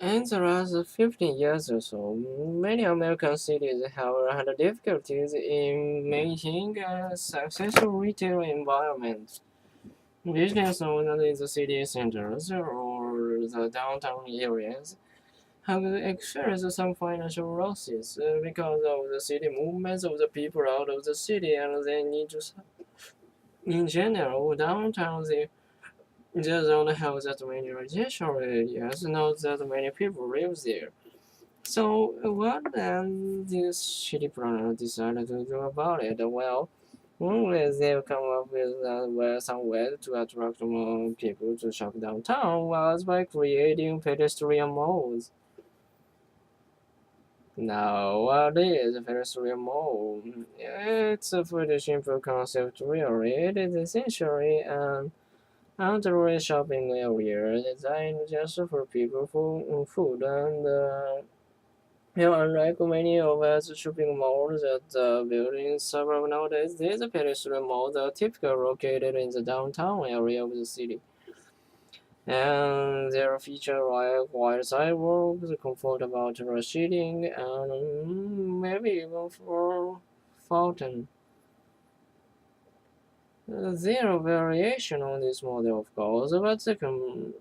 In the last 15 years or so, many American cities have had difficulties in maintaining a successful retail environment. Business owners in the city centers or the downtown areas have experienced some financial losses because of the city movements of the people out of the city, and they need to. In general, downtown they don't have that many residential areas, not that many people live there. So what then this city planner decided to do about it? Well, one way they've come up with some way to attract more people to shop downtown was by creating pedestrian malls. Nowadays, pedestrian mall, it's a pretty simple concept really. It is essentially an outdoor shopping area designed just for people for food and unlike many of us shopping malls that built in suburb nowadays, these pedestrian malls are typically located in the downtown area of the city. And their feature like wide sidewalks, comfortable terrace seating, and maybe even for fountain. There are variation on this model, of course, but the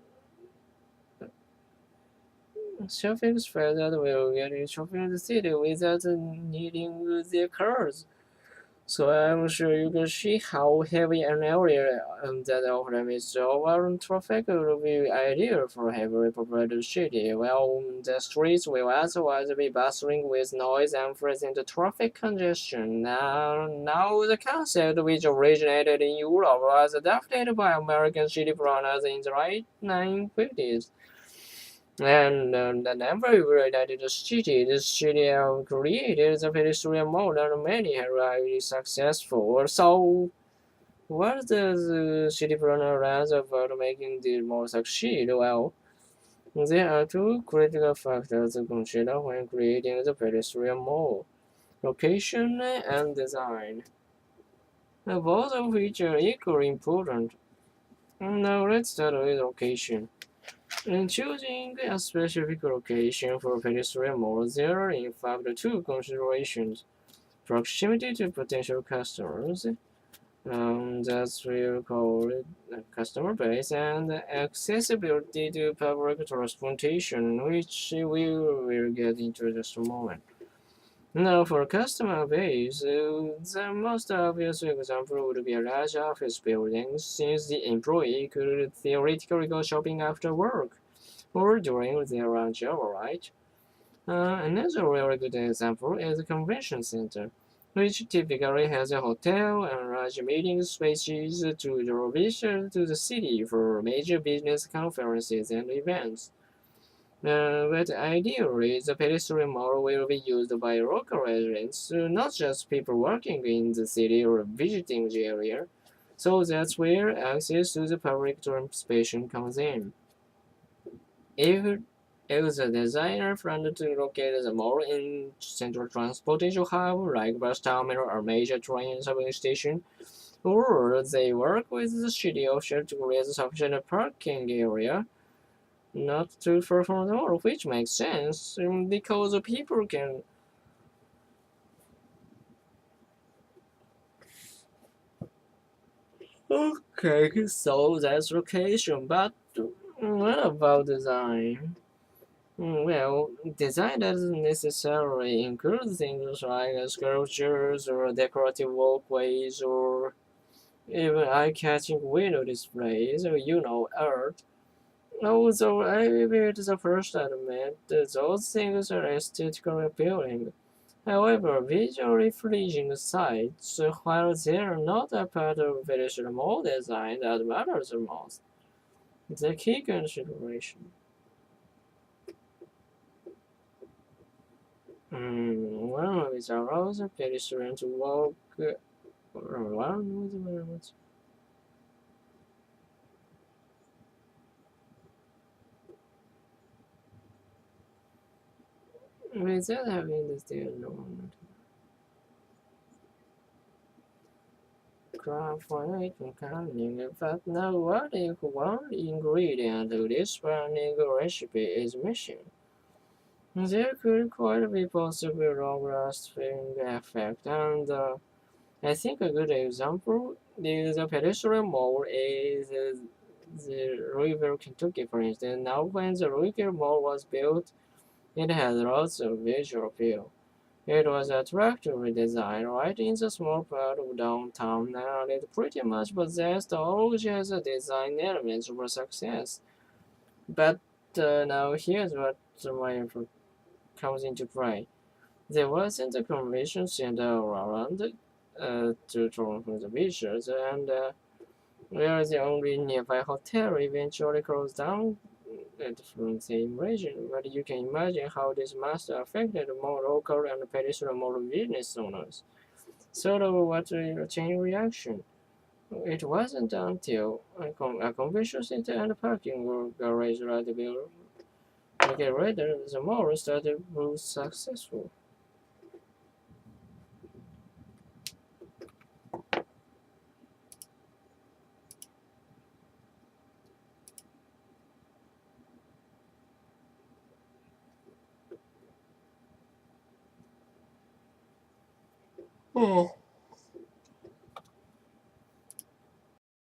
shopping spread that will get you shopping in the city without needing their cars. So I'm sure you can see how heavy an area that often is overrun traffic will be ideal for a heavily populated city. Well, the streets will otherwise be bustling with noise and present traffic congestion. Now the concept, which originated in Europe, was adopted by American city planners in the late 1950s. And the number related to city, the city have created the pedestrian mode and many are highly successful. So, what does the city planner learn about making this more succeed? Well, there are two critical factors to consider when creating the pedestrian mode: location and design. Both of which are equally important. Now let's start with location. In choosing a specific location for pedestrian mode, there are in fact two considerations: proximity to potential customers, that's we'll call it customer base, and accessibility to public transportation, which we will get into just a moment. Now, for customer base, the most obvious example would be a large office building, since the employee could theoretically go shopping after work or during their lunch hour, right? Another really good example is a convention center, which typically has a hotel and large meeting spaces to draw visitors to the city for major business conferences and events. But ideally, the pedestrian mall will be used by local residents, not just people working in the city or visiting the area. So that's where access to the public transportation comes in. If the designer planned to locate the mall in central transportation hub like bus terminal or major train subway station, or they work with the city official to create sufficient parking area not too far from the mall, which makes sense because people can. Okay, so that's location, but what about design? Well, design doesn't necessarily include things like sculptures or decorative walkways or even eye-catching window displays or art. Although I will be the first to admit that those things are aesthetically appealing. However, visually pleasing sights, while they are not a part of traditional mall design that matters the most, the key consideration. One which allows a pedestrian to walk around with movement without having to stay alone. craft for it cunning, but now what if one ingredient to this burning recipe is missing? There could quite be possible long-lasting effect, and I think a good example is the pedestrian mall is the River Kentucky, for instance. Now, when the River Mall was built, it had lots of visual appeal. It was attractively designed right in the small part of downtown, and it pretty much possessed all the design elements for success. But now here's what my comes into play. There wasn't a convention center around to draw from the visitors, and where the only nearby hotel eventually closed down from the invasion. But you can imagine how this must have affected more local and pedestrian mall business owners. Sort of what a chain reaction. It wasn't until a convention center and parking garage right built later the mall started to prove successful. Oh.